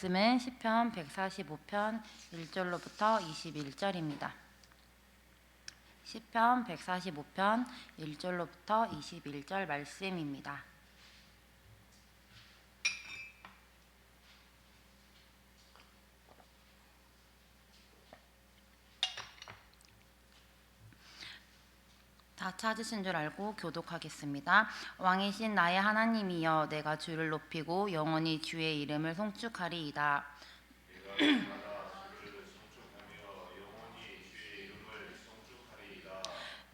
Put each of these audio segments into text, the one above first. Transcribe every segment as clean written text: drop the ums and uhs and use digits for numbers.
말씀은 시편 145편 1절로부터 21절입니다. 시편 145편 1절로부터 21절 말씀입니다. 다 찾으신 줄 알고 교독하겠습니다. 왕이신 나의 하나님이여, 내가 주를 높이고 영원히 주의 이름을 송축하리이다.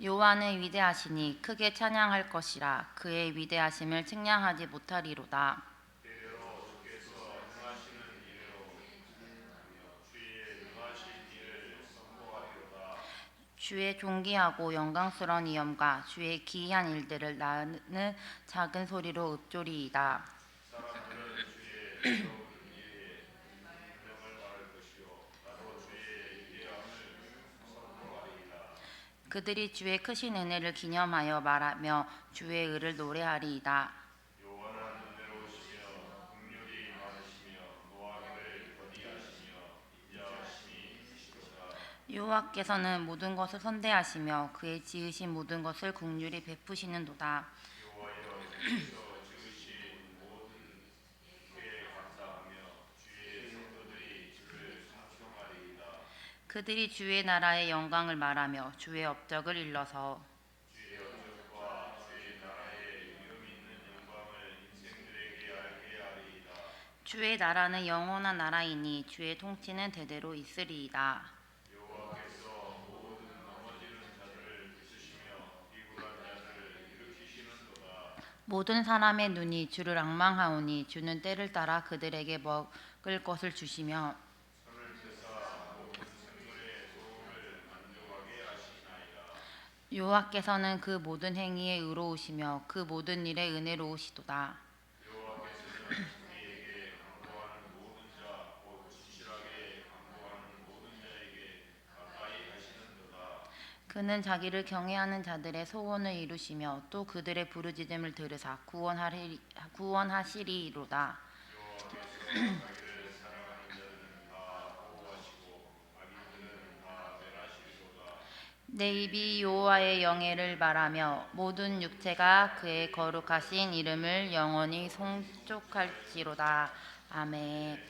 여호와는 위대하시니 크게 찬양할 것이라. 그의 위대하심을 측량하지 못하리로다. 주의 존귀하고 영광스러운 이엄과 주의 기이한 일들을 나는 작은 소리로 읊조리이다. 그들이 주의 크신 은혜를 기념하여 말하며 주의 의를 노래하리이다. 여호와께서는 모든 것을 선대하시며 그의 지으신 모든 것을 긍휼히 베푸시는도다. 그들이 주의 나라의 영광을 말하며 주의 업적을 일러서 주의 나라는 영원한 나라이니 주의 통치는 대대로 있으리이다. 모든 사람의 눈이 주를 앙망하오니 주는 때를 따라 그들에게 먹을 것을 주시며 여호와께서는 그 모든 행위에 의로우시며 그 모든 일에 은혜로우시도다. 그는 자기를 경외하는 자들의 소원을 이루시며 또 그들의 부르짖음을 들으사 구원하시리로다. 내 입이 여호와의 영예를 말하며 모든 육체가 그의 거룩하신 이름을 영원히 송축할지로다. 아멘.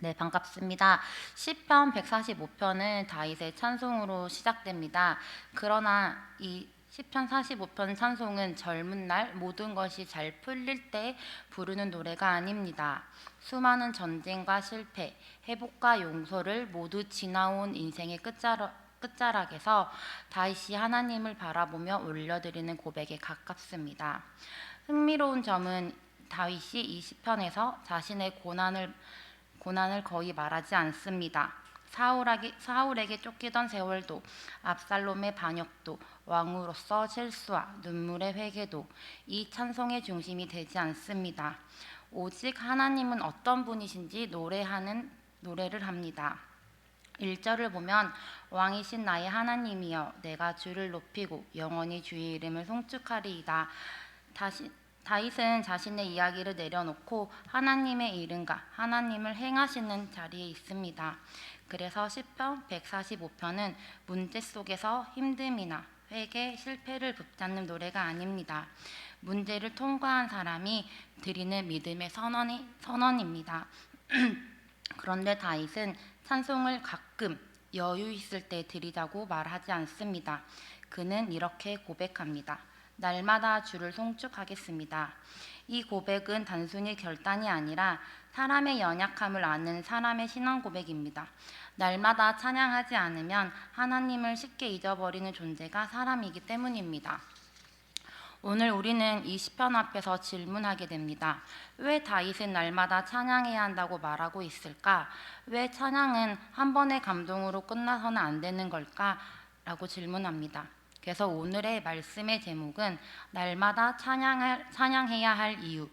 네, 반갑습니다. 시편 145편은 다윗의 찬송으로 시작됩니다. 그러나 이 시편 45편 찬송은 젊은 날 모든 것이 잘 풀릴 때 부르는 노래가 아닙니다. 수많은 전쟁과 실패, 회복과 용서를 모두 지나온 인생의 끝자락에서 다윗이 하나님을 바라보며 올려드리는 고백에 가깝습니다. 흥미로운 점은 다윗이 이 시편에서 자신의 고난을 거의 말하지 않습니다. 사울에게 쫓기던 세월도, 압살롬의 반역도, 왕으로서 실수와 눈물의 회개도 이 찬송의 중심이 되지 않습니다. 오직 하나님은 어떤 분이신지 노래를 합니다. 1절을 보면 왕이신 나의 하나님이여, 내가 주를 높이고 영원히 주의 이름을 송축하리이다. 다윗은 자신의 이야기를 내려놓고 하나님의 이름과 하나님을 행하시는 자리에 있습니다. 그래서 시편 145편은 문제 속에서 힘듦이나 회개, 실패를 붙잡는 노래가 아닙니다. 문제를 통과한 사람이 드리는 믿음의 선언입니다. 그런데 다윗은 찬송을 가끔 여유 있을 때 드리자고 말하지 않습니다. 그는 이렇게 고백합니다. 날마다 주를 송축하겠습니다. 이 고백은 단순히 결단이 아니라 사람의 연약함을 아는 사람의 신앙 고백입니다. 날마다 찬양하지 않으면 하나님을 쉽게 잊어버리는 존재가 사람이기 때문입니다. 오늘 우리는 이 시편 앞에서 질문하게 됩니다. 왜 다윗은 날마다 찬양해야 한다고 말하고 있을까? 왜 찬양은 한 번의 감동으로 끝나서는 안 되는 걸까? 라고 질문합니다. 그래서 오늘의 말씀의 제목은 날마다 찬양해야 할 이유,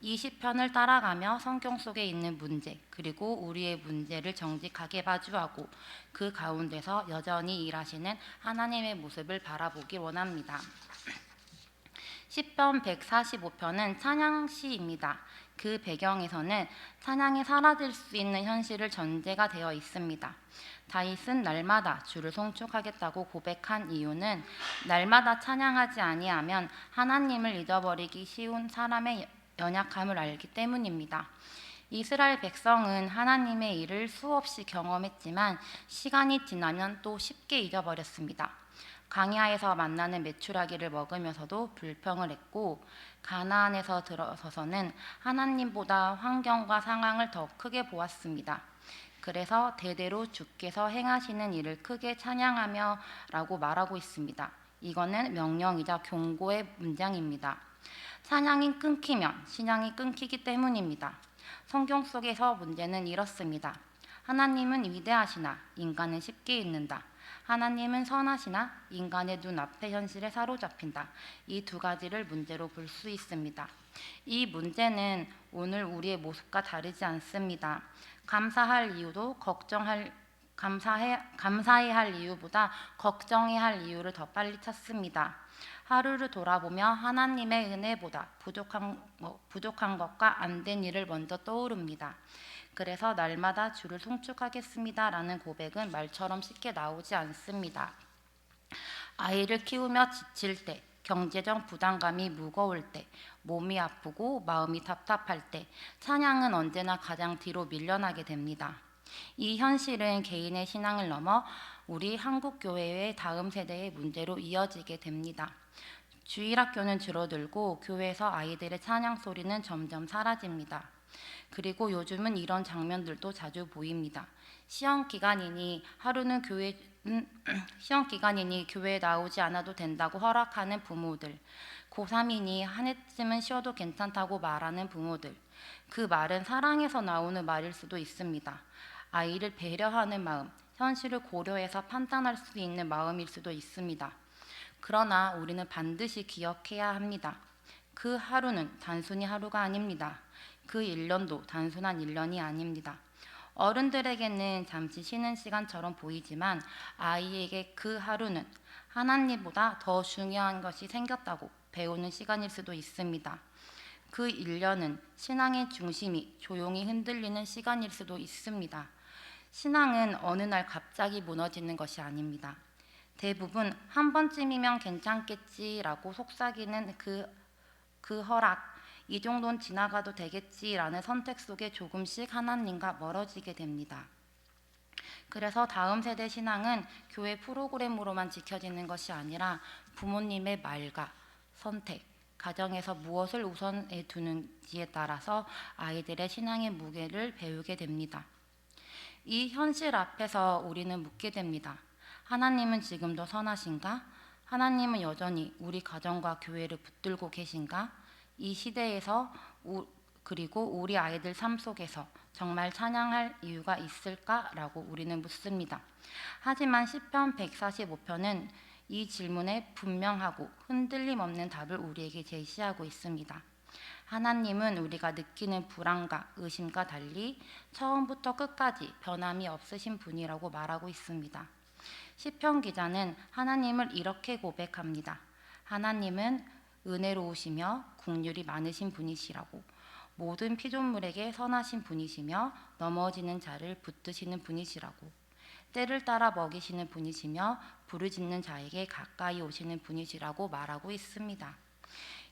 이 시편을 따라가며 성경 속에 있는 문제, 그리고 우리의 문제를 정직하게 마주하고 그 가운데서 여전히 일하시는 하나님의 모습을 바라보기 원합니다. 시편 145편은 찬양시입니다. 그 배경에서는 찬양이 사라질 수 있는 현실을 전제가 되어 있습니다. 다윗은 날마다 주를 송축하겠다고 고백한 이유는 날마다 찬양하지 아니하면 하나님을 잊어버리기 쉬운 사람의 연약함을 알기 때문입니다. 이스라엘 백성은 하나님의 일을 수없이 경험했지만 시간이 지나면 또 쉽게 잊어버렸습니다. 광야에서 만나는 메추라기를 먹으면서도 불평을 했고 가나안에서 들어서서는 하나님보다 환경과 상황을 더 크게 보았습니다. 그래서 대대로 주께서 행하시는 일을 크게 찬양하며 라고 말하고 있습니다. 이거는 명령이자 경고의 문장입니다. 찬양이 끊기면 신앙이 끊기기 때문입니다. 성경 속에서 문제는 이렇습니다. 하나님은 위대하시나 인간은 쉽게 잊는다. 하나님은 선하시나 인간의 눈앞의 현실에 사로잡힌다. 이 두 가지를 문제로 볼 수 있습니다. 이 문제는 오늘 우리의 모습과 다르지 않습니다. 감사해야 할 이유보다 걱정해야 할 이유를 더 빨리 찾습니다. 하루를 돌아보며 하나님의 은혜보다 부족한 것과 안 된 일을 먼저 떠오릅니다. 그래서 날마다 주를 송축하겠습니다 라는 고백은 말처럼 쉽게 나오지 않습니다. 아이를 키우며 지칠 때, 경제적 부담감이 무거울 때, 몸이 아프고 마음이 답답할 때 찬양은 언제나 가장 뒤로 밀려나게 됩니다. 이 현실은 개인의 신앙을 넘어 우리 한국교회의 다음 세대의 문제로 이어지게 됩니다. 주일학교는 줄어들고 교회에서 아이들의 찬양 소리는 점점 사라집니다. 그리고 요즘은 이런 장면들도 자주 보입니다. 시험 기간이니 교회에 나오지 않아도 된다고 허락하는 부모들, 고3이니 한 해쯤은 쉬어도 괜찮다고 말하는 부모들. 그 말은 사랑해서 나오는 말일 수도 있습니다. 아이를 배려하는 마음, 현실을 고려해서 판단할 수 있는 마음일 수도 있습니다. 그러나 우리는 반드시 기억해야 합니다. 그 하루는 단순히 하루가 아닙니다. 그 1년도 단순한 1년이 아닙니다. 어른들에게는 잠시 쉬는 시간처럼 보이지만 아이에게 그 하루는 하나님보다 더 중요한 것이 생겼다고 배우는 시간일 수도 있습니다. 그 1년은 신앙의 중심이 조용히 흔들리는 시간일 수도 있습니다. 신앙은 어느 날 갑자기 무너지는 것이 아닙니다. 대부분 한 번쯤이면 괜찮겠지라고 속삭이는 그 허락, 이 정도는 지나가도 되겠지라는 선택 속에 조금씩 하나님과 멀어지게 됩니다. 그래서 다음 세대 신앙은 교회 프로그램으로만 지켜지는 것이 아니라 부모님의 말과 선택, 가정에서 무엇을 우선에 두는지에 따라서 아이들의 신앙의 무게를 배우게 됩니다. 이 현실 앞에서 우리는 묻게 됩니다. 하나님은 지금도 선하신가? 하나님은 여전히 우리 가정과 교회를 붙들고 계신가? 이 시대에서 그리고 우리 아이들 삶 속에서 정말 찬양할 이유가 있을까라고 우리는 묻습니다. 하지만 시편 145편은 이 질문에 분명하고 흔들림 없는 답을 우리에게 제시하고 있습니다. 하나님은 우리가 느끼는 불안과 의심과 달리 처음부터 끝까지 변함이 없으신 분이라고 말하고 있습니다. 시편 기자는 하나님을 이렇게 고백합니다. 하나님은 은혜로우시며 긍휼이 많으신 분이시라고, 모든 피조물에게 선하신 분이시며 넘어지는 자를 붙드시는 분이시라고, 때를 따라 먹이시는 분이시며 부르짖는 자에게 가까이 오시는 분이시라고 말하고 있습니다.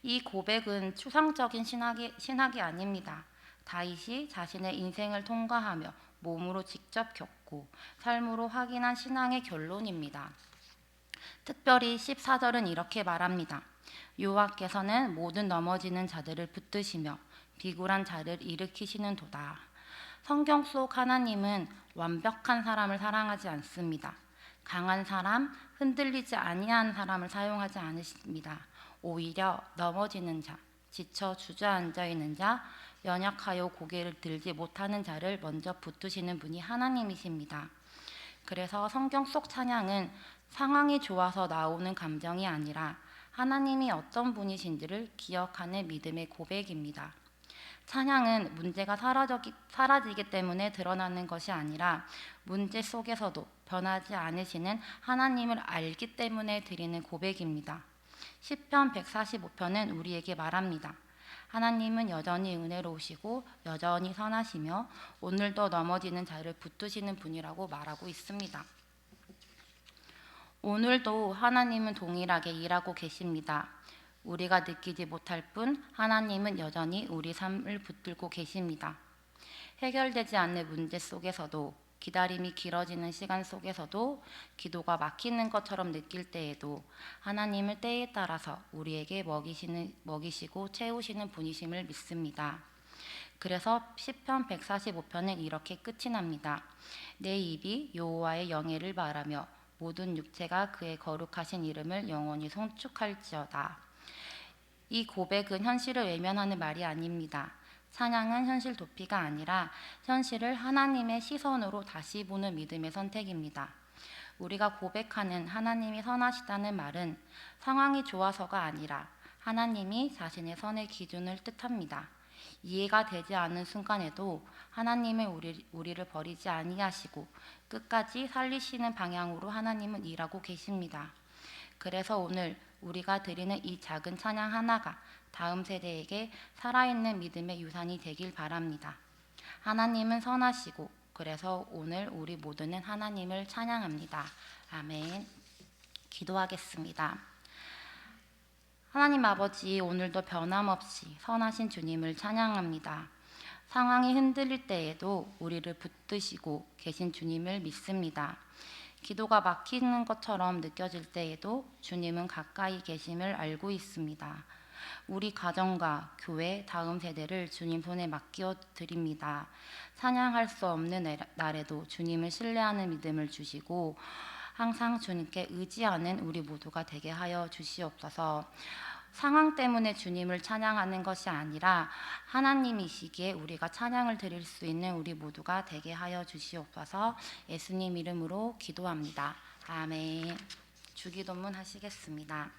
이 고백은 추상적인 신학이 아닙니다. 다윗이 자신의 인생을 통과하며 몸으로 직접 겪고 삶으로 확인한 신앙의 결론입니다. 특별히 14절은 이렇게 말합니다. 여호와께서는 모든 넘어지는 자들을 붙드시며 비굴한 자를 일으키시는 도다. 성경 속 하나님은 완벽한 사람을 사랑하지 않습니다. 강한 사람, 흔들리지 아니한 사람을 사용하지 않으십니다. 오히려 넘어지는 자, 지쳐 주저앉아 있는 자, 연약하여 고개를 들지 못하는 자를 먼저 붙드시는 분이 하나님이십니다. 그래서 성경 속 찬양은 상황이 좋아서 나오는 감정이 아니라 하나님이 어떤 분이신지를 기억하는 믿음의 고백입니다. 찬양은 문제가 사라지기 때문에 드러나는 것이 아니라 문제 속에서도 변하지 않으시는 하나님을 알기 때문에 드리는 고백입니다. 시편 145편은 우리에게 말합니다. 하나님은 여전히 은혜로우시고 여전히 선하시며 오늘도 넘어지는 자를 붙드시는 분이라고 말하고 있습니다. 오늘도 하나님은 동일하게 일하고 계십니다. 우리가 느끼지 못할 뿐 하나님은 여전히 우리 삶을 붙들고 계십니다. 해결되지 않는 문제 속에서도, 기다림이 길어지는 시간 속에서도, 기도가 막히는 것처럼 느낄 때에도 하나님을 때에 따라서 우리에게 먹이시고 채우시는 분이심을 믿습니다. 그래서 시편 145편은 이렇게 끝이 납니다. 내 입이 여호와의 영예를 말하며 모든 육체가 그의 거룩하신 이름을 영원히 송축할지어다. 이 고백은 현실을 외면하는 말이 아닙니다. 찬양은 현실 도피가 아니라 현실을 하나님의 시선으로 다시 보는 믿음의 선택입니다. 우리가 고백하는 하나님이 선하시다는 말은 상황이 좋아서가 아니라 하나님이 자신의 선의 기준을 뜻합니다. 이해가 되지 않는 순간에도 하나님은 우리를 버리지 아니하시고 끝까지 살리시는 방향으로 하나님은 일하고 계십니다. 그래서 오늘 우리가 드리는 이 작은 찬양 하나가 다음 세대에게 살아있는 믿음의 유산이 되길 바랍니다. 하나님은 선하시고 그래서 오늘 우리 모두는 하나님을 찬양합니다. 아멘. 기도하겠습니다. 하나님 아버지, 오늘도 변함없이 선하신 주님을 찬양합니다. 상황이 흔들릴 때에도 우리를 붙드시고 계신 주님을 믿습니다. 기도가 막히는 것처럼 느껴질 때에도 주님은 가까이 계심을 알고 있습니다. 우리 가정과 교회, 다음 세대를 주님 손에 맡겨 드립니다. 찬양할 수 없는 날에도 주님을 신뢰하는 믿음을 주시고 항상 주님께 의지하는 우리 모두가 되게 하여 주시옵소서. 상황 때문에 주님을 찬양하는 것이 아니라 하나님이시기에 우리가 찬양을 드릴 수 있는 우리 모두가 되게 하여 주시옵소서. 예수님 이름으로 기도합니다. 아멘. 주기도문 하시겠습니다.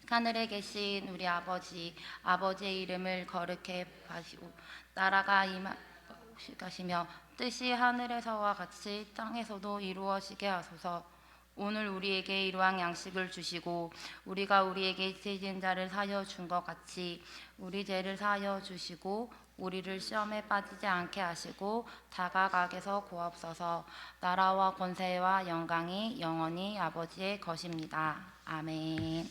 하늘에 계신 우리 아버지, 아버지의 이름을 거룩해 하시고 나라가 임하시며 뜻이 하늘에서와 같이 땅에서도 이루어지게 하소서. 오늘 우리에게 일용할 양식을 주시고 우리가 우리에게 죄진 자를 사하여 준 것 같이 우리 죄를 사하여 주시고 우리를 시험에 빠지지 않게 하시고 다각 악에서 구하옵소서. 나라와 권세와 영광이 영원히 아버지의 것입니다. 아멘.